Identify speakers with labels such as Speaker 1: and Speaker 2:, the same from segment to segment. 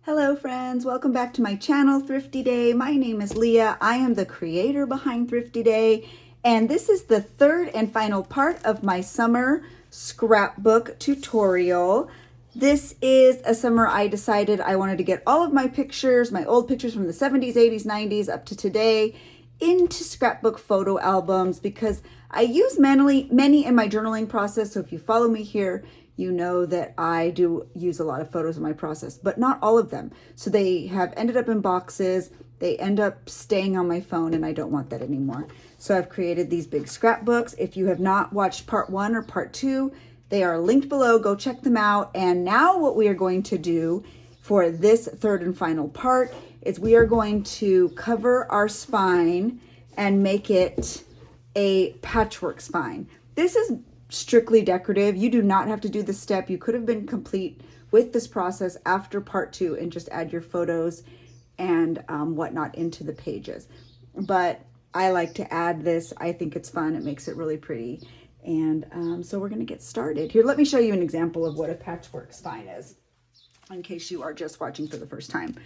Speaker 1: Hello friends, welcome back to my channel, Thrifty Day. My name is Leah. I am the creator behind Thrifty Day, and this is the third and final part of my summer scrapbook tutorial. This is a summer I decided I wanted to get all of my pictures, my old pictures from the 70s, 80s, 90s up to today into scrapbook photo albums because I use many in my journaling process. So if you follow me here, you know that I do use a lot of photos in my process, but not all of them. So they have ended up in boxes, they end up staying on my phone, and I don't want that anymore. So I've created these big scrapbooks. If you have not watched part 1 or part 2, they are linked below, go check them out. And now what we are going to do for this third and final part is we are going to cover our spine and make it a patchwork spine. This is strictly decorative. You do not have to do this step. You could have been complete with this process after part 2 and just add your photos and whatnot into the pages. But I like to add this. I think it's fun. It makes it really pretty. And so we're going to get started. Here, let me show you an example of what a patchwork spine is in case you are just watching for the first time.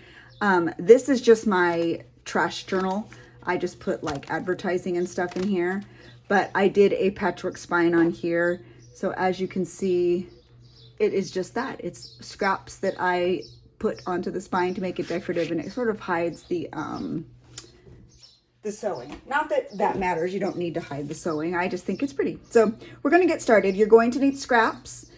Speaker 1: This is just my trash journal. I just put like advertising and stuff in here. But I did a patchwork spine on here. So as you can see, it is just that. It's scraps that I put onto the spine to make it decorative, and it sort of hides the sewing. Not that that matters. You don't need to hide the sewing. I just think it's pretty. So we're going to get started. You're going to need scraps.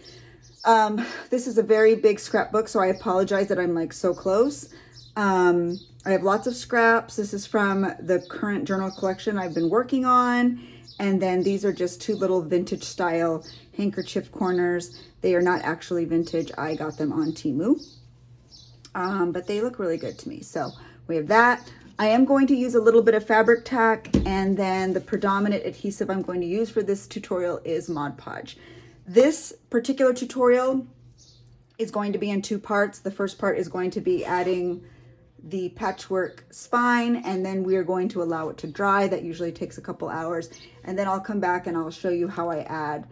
Speaker 1: This is a very big scrapbook, so I apologize that I'm like so close. I have lots of scraps. This is from the current journal collection I've been working on. And then these are just 2 little vintage style handkerchief corners. They are not actually vintage. I got them on Temu. But they look really good to me. So we have that. I am going to use a little bit of fabric tack, and then the predominant adhesive I'm going to use for this tutorial is Mod Podge. This particular tutorial is going to be in 2 parts. The first part is going to be adding the patchwork spine, and then we are going to allow it to dry. That usually takes a couple hours, and then I'll come back and I'll show you how I add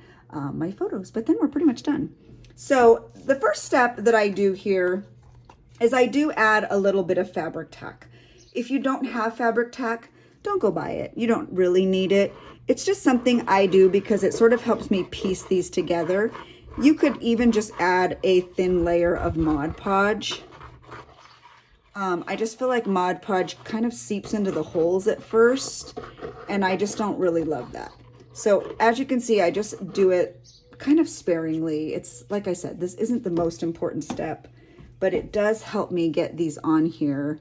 Speaker 1: my photos, but then we're pretty much done. So the first step that I do here is I do add a little bit of fabric tack. If you don't have fabric tack, don't go buy it. You don't really need it. It's just something I do because it sort of helps me piece these together. You could even just add a thin layer of Mod Podge. I just feel like Mod Podge kind of seeps into the holes at first, and I just don't really love that. So as you can see, I just do it kind of sparingly. It's like I said, this isn't the most important step, but it does help me get these on here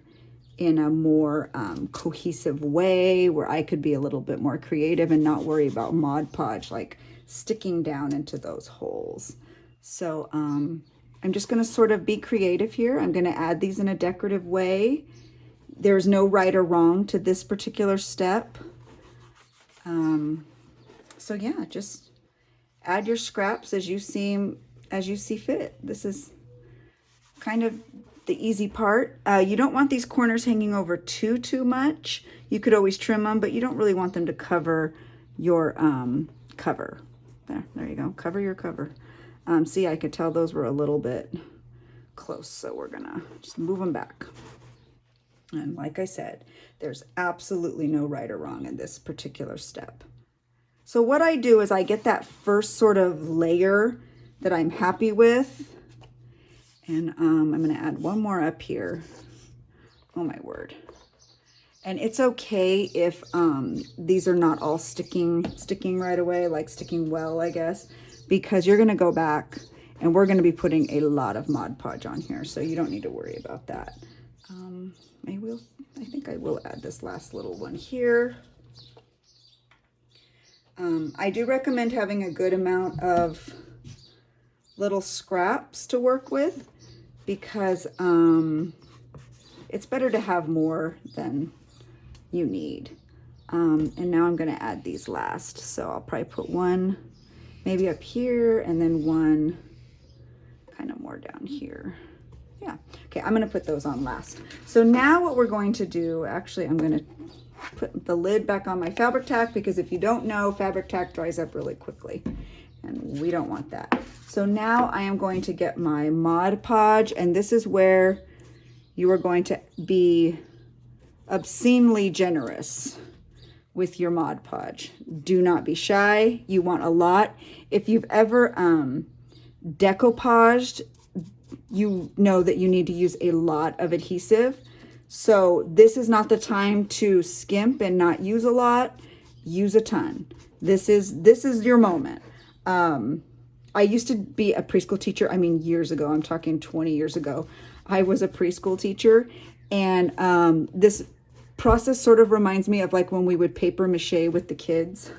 Speaker 1: in a more cohesive way where I could be a little bit more creative and not worry about Mod Podge like sticking down into those holes. So I'm just going to sort of be creative here. I'm going to add these in a decorative way. There's no right or wrong to this particular step. So yeah, just add your scraps as you see fit. This is kind of the easy part. You don't want these corners hanging over too much. You could always trim them, but you don't really want them to cover your cover. There you go. Cover your cover. See, I could tell those were a little bit close, so we're gonna just move them back. And like I said, there's absolutely no right or wrong in this particular step. So what I do is I get that first sort of layer that I'm happy with, and I'm gonna add one more up here. Oh my word. And it's okay if these are not all sticking right away, like sticking well, I guess, because you're gonna go back and we're gonna be putting a lot of Mod Podge on here, so you don't need to worry about that. I think I will add this last little one here. I do recommend having a good amount of little scraps to work with because it's better to have more than you need. And now I'm gonna add these last, so I'll probably put one maybe up here, and then one kind of more down here. Yeah, okay, I'm gonna put those on last. So now what we're going to do, actually, I'm gonna put the lid back on my fabric tack because if you don't know, fabric tack dries up really quickly, and we don't want that. So now I am going to get my Mod Podge, and this is where you are going to be obscenely generous with your Mod Podge. Do not be shy. You want a lot. If you've ever decoupaged, you know that you need to use a lot of adhesive. So this is not the time to skimp and not use a lot. Use a ton. This is your moment. I used to be a preschool teacher. I mean, years ago, I'm talking 20 years ago. I was a preschool teacher, and this process sort of reminds me of like when we would paper mache with the kids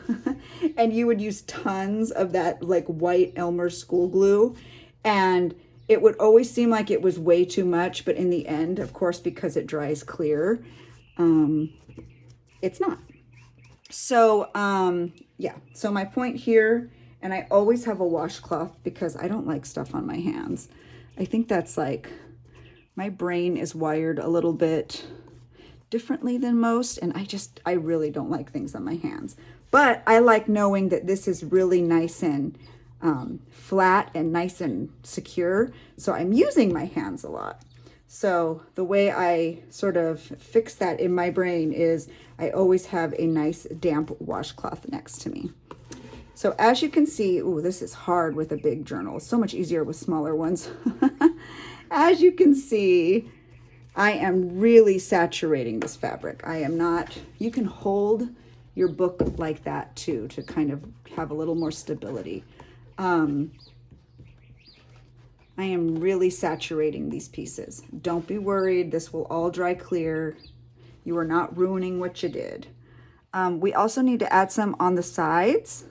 Speaker 1: and you would use tons of that like white Elmer's school glue, and it would always seem like it was way too much, but in the end, of course, because it dries clear, it's not. So yeah, so my point here, and I always have a washcloth because I don't like stuff on my hands. I think that's like, my brain is wired a little bit differently than most, and I really don't like things on my hands. But I like knowing that this is really nice and flat and nice and secure, so I'm using my hands a lot. So the way I sort of fix that in my brain is I always have a nice damp washcloth next to me. So as you can see, ooh, this is hard with a big journal. It's so much easier with smaller ones. As you can see, I am really saturating this fabric. I am not, you can hold your book like that too, to kind of have a little more stability. I am really saturating these pieces. Don't be worried, this will all dry clear. You are not ruining what you did. We also need to add some on the sides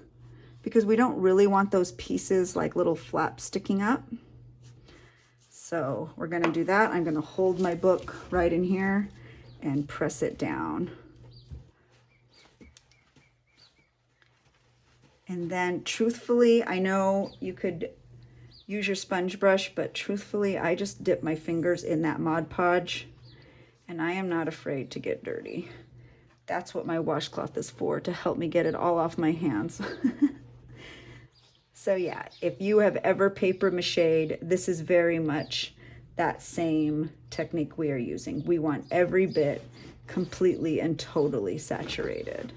Speaker 1: because we don't really want those pieces like little flaps sticking up. So we're gonna do that. I'm gonna hold my book right in here and press it down. And then truthfully, I know you could use your sponge brush, but truthfully, I just dip my fingers in that Mod Podge and I am not afraid to get dirty. That's what my washcloth is for, to help me get it all off my hands. So yeah, if you have ever paper mache'd, this is very much that same technique we are using. We want every bit completely and totally saturated.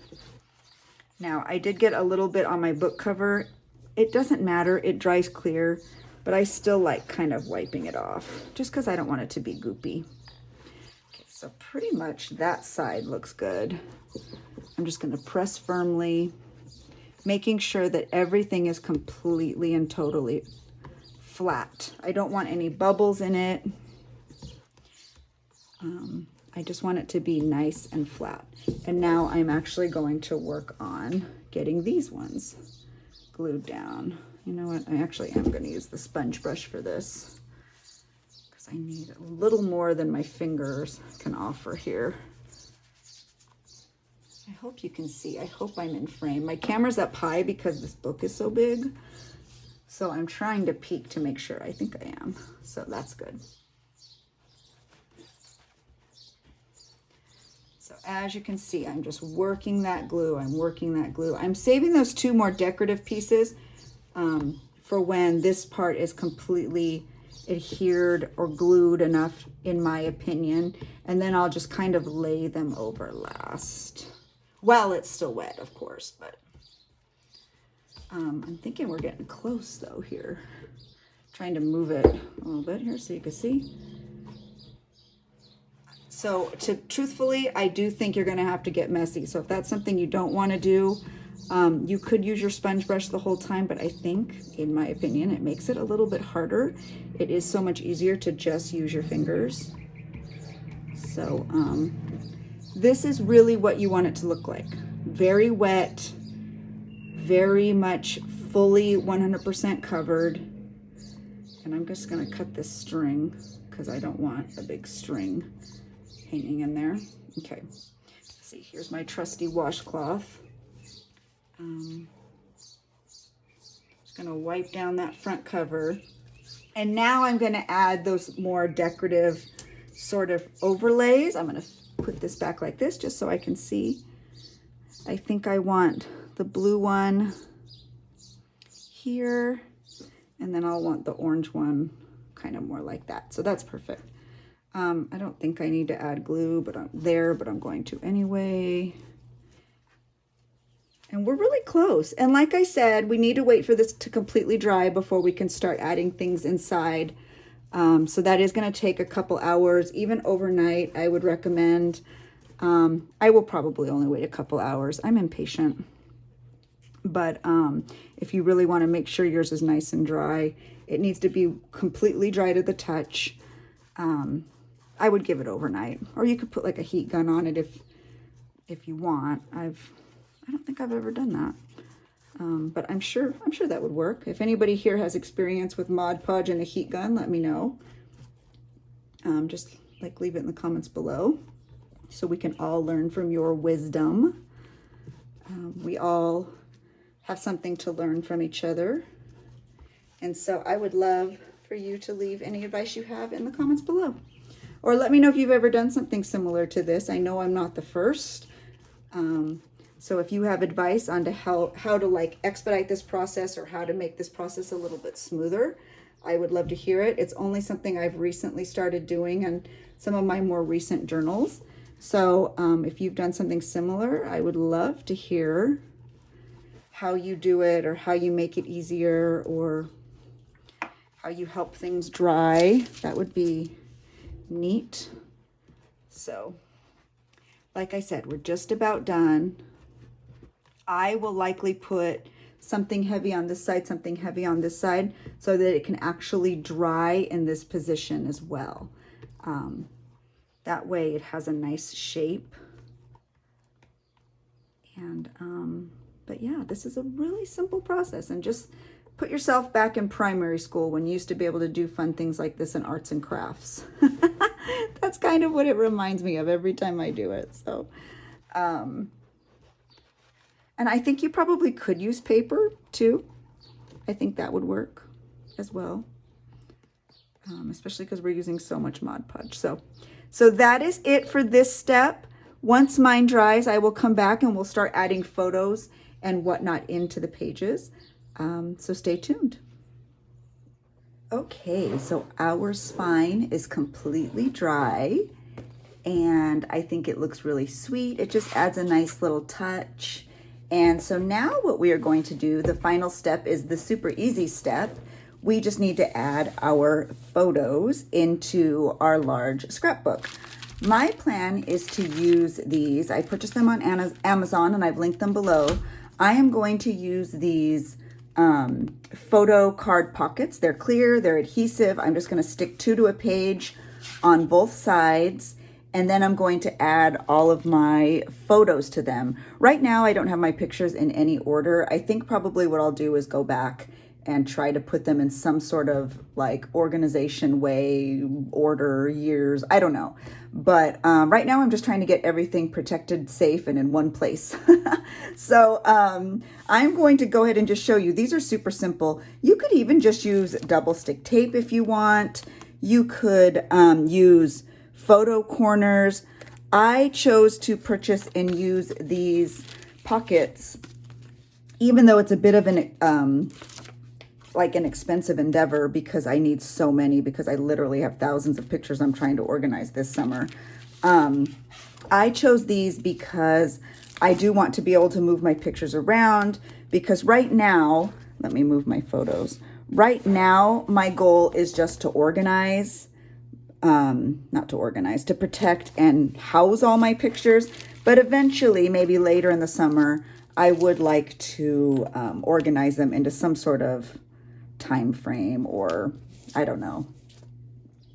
Speaker 1: Now, I did get a little bit on my book cover. It doesn't matter, it dries clear, but I still like kind of wiping it off just because I don't want it to be goopy. Okay, so pretty much that side looks good. I'm just gonna press firmly, making sure that everything is completely and totally flat. I don't want any bubbles in it. I just want it to be nice and flat. And now I'm actually going to work on getting these ones glued down. You know what? I actually am going to use the sponge brush for this because I need a little more than my fingers can offer here. I hope you can see. I hope I'm in frame. My camera's up high because this book is so big. So I'm trying to peek to make sure. I think I am. So that's good. So as you can see, I'm just working that glue. I'm working that glue. I'm saving those two more decorative pieces for when this part is completely adhered or glued enough, in my opinion. And then I'll just kind of lay them over last. Well, it's still wet, of course, but I'm thinking we're getting close though here. Trying to move it a little bit here so you can see. So truthfully, I do think you're gonna have to get messy. So if that's something you don't wanna do, you could use your sponge brush the whole time, but I think, in my opinion, it makes it a little bit harder. It is so much easier to just use your fingers. So this is really what you want it to look like. Very wet, very much fully 100% covered. And I'm just gonna cut this string because I don't want a big string hanging in there. Okay, let's see, here's my trusty washcloth. Just gonna wipe down that front cover. And now I'm gonna add those more decorative sort of overlays. I'm gonna put this back like this just so I can see. I think I want the blue one here, and then I'll want the orange one kind of more like that. So that's perfect. I don't think I need to add glue, but I'm going to anyway. And we're really close. And like I said, we need to wait for this to completely dry before we can start adding things inside. So that is going to take a couple hours, even overnight, I would recommend. I will probably only wait a couple hours. I'm impatient. But if you really want to make sure yours is nice and dry, it needs to be completely dry to the touch. I would give it overnight, or you could put like a heat gun on it if you want. I don't think I've ever done that. But I'm sure that would work. If anybody here has experience with Mod Podge and a heat gun, let me know. Just like leave it in the comments below so we can all learn from your wisdom. We all have something to learn from each other. And so I would love for you to leave any advice you have in the comments below. Or let me know if you've ever done something similar to this. I know I'm not the first. So if you have advice on how to like expedite this process or how to make this process a little bit smoother, I would love to hear it. It's only something I've recently started doing in some of my more recent journals. So if you've done something similar, I would love to hear how you do it or how you make it easier or how you help things dry. That would be neat. So like I said, we're just about done. I will likely put something heavy on this side, something heavy on this side, so that it can actually dry in this position as well. That way it has a nice shape. And, but yeah, this is a really simple process. And just put yourself back in primary school when you used to be able to do fun things like this in arts and crafts. That's kind of what it reminds me of every time I do it. So, and I think you probably could use paper too. I think that would work as well. Especially because we're using so much Mod Podge. So that is it for this step. Once mine dries, I will come back and we'll start adding photos and whatnot into the pages. So stay tuned. Okay, so our spine is completely dry and I think it looks really sweet. It just adds a nice little touch. And so now what we are going to do, the final step is the super easy step. We just need to add our photos into our large scrapbook. My plan is to use these. I purchased them on Amazon and I've linked them below. I am going to use these photo card pockets. They're clear, they're adhesive. I'm just going to stick 2 to a page on both sides. And then I'm going to add all of my photos to them. Right now, I don't have my pictures in any order. I think probably what I'll do is go back and try to put them in some sort of like organization way, order, years, I don't know. But right now I'm just trying to get everything protected, safe, and in one place. So I'm going to go ahead and just show you. These are super simple. You could even just use double stick tape if you want. You could use photo corners. I chose to purchase and use these pockets, even though it's a bit of an like an expensive endeavor because I need so many, because I literally have thousands of pictures I'm trying to organize this summer. I chose these because I do want to be able to move my pictures around, because right now, let me move my photos. Right now, my goal is just to organize, to protect and house all my pictures. But eventually, maybe later in the summer, I would like to organize them into some sort of time frame, or I don't know.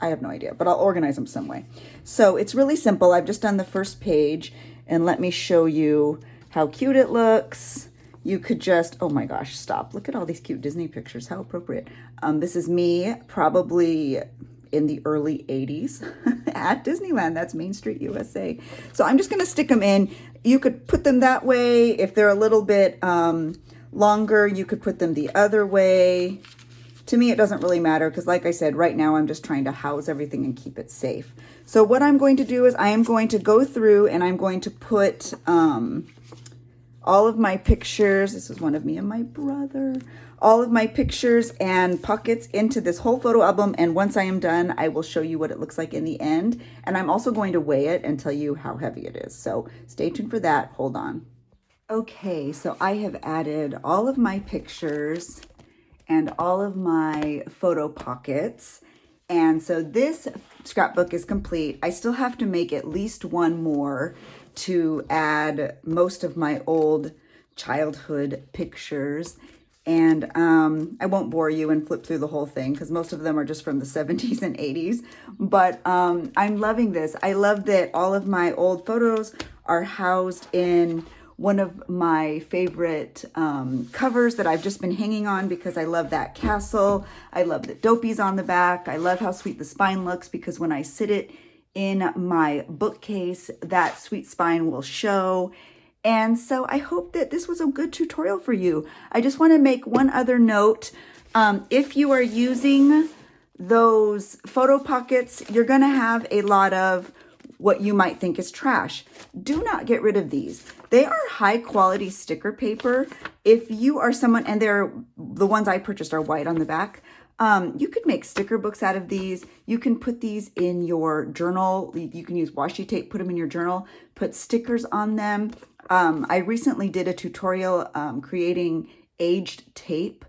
Speaker 1: I have no idea, but I'll organize them some way. So it's really simple. I've just done the first page, and let me show you how cute it looks. You could just, oh my gosh, stop. Look at all these cute Disney pictures. How appropriate. This is me probably in the early 80s at Disneyland. That's Main Street, USA. So I'm just going to stick them in. You could put them that way. If they're a little bit longer, you could put them the other way. To me, it doesn't really matter because, like I said, right now I'm just trying to house everything and keep it safe. So what I'm going to do is I am going to go through and I'm going to put all of my pictures. This is one of me and my brother. All of my pictures and pockets into this whole photo album. And once I am done, I will show you what it looks like in the end. And I'm also going to weigh it and tell you how heavy it is. So stay tuned for that. Hold on. Okay, so I have added all of my pictures and all of my photo pockets. And so this scrapbook is complete. I still have to make at least one more to add most of my old childhood pictures. And I won't bore you and flip through the whole thing because most of them are just from the 70s and 80s. But I'm loving this. I love that all of my old photos are housed in one of my favorite covers that I've just been hanging on because I love that castle. I love that Dopey's on the back. I love how sweet the spine looks because when I sit it in my bookcase, that sweet spine will show. And so I hope that this was a good tutorial for you. I just want to make one other note. If you are using those photo pockets, you're going to have a lot of what you might think is trash. Do not get rid of these. They are high quality sticker paper. If you are someone, and they're the ones I purchased are white on the back. You could make sticker books out of these. You can put these in your journal. You can use washi tape, put them in your journal, put stickers on them. I recently did a tutorial creating aged tape,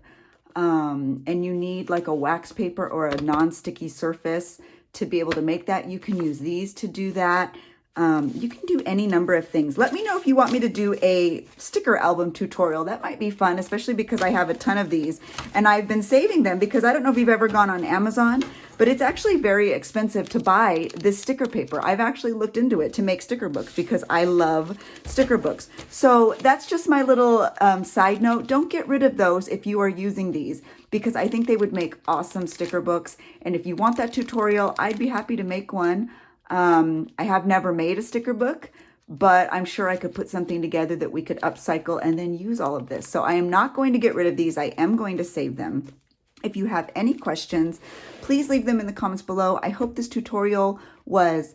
Speaker 1: and you need like a wax paper or a non-sticky surface to be able to make that. You can use these to do that. You can do any number of things. Let me know if you want me to do a sticker album tutorial. That might be fun, especially because I have a ton of these and I've been saving them because I don't know if you've ever gone on Amazon, but it's actually very expensive to buy this sticker paper. I've actually looked into it to make sticker books because I love sticker books. So that's just my little side note. Don't get rid of those if you are using these because I think they would make awesome sticker books. And if you want that tutorial, I'd be happy to make one. I have never made a sticker book, but I'm sure I could put something together that we could upcycle and then use all of this. So I am not going to get rid of these. I am going to save them. If you have any questions, please leave them in the comments below. I hope this tutorial was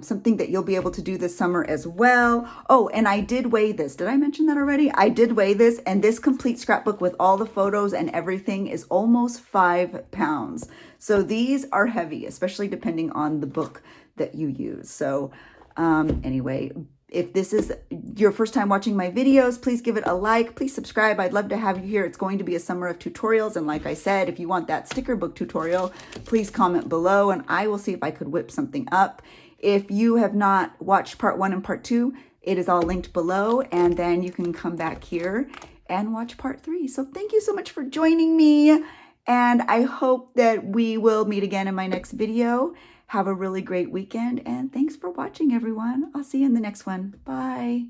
Speaker 1: something that you'll be able to do this summer as well. Oh, and I did weigh this. Did I mention that already? I did weigh this, and this complete scrapbook with all the photos and everything is almost 5 pounds. So these are heavy, especially depending on the book that you use. So anyway, if this is your first time watching my videos, please give it a like. Please subscribe. I'd love to have you here. It's going to be a summer of tutorials. And like I said, if you want that sticker book tutorial, please comment below and I will see if I could whip something up. If you have not watched part 1 and part 2, it is all linked below. And then you can come back here and watch part 3. So thank you so much for joining me. And I hope that we will meet again in my next video. Have a really great weekend, and thanks for watching, everyone. I'll see you in the next one. Bye.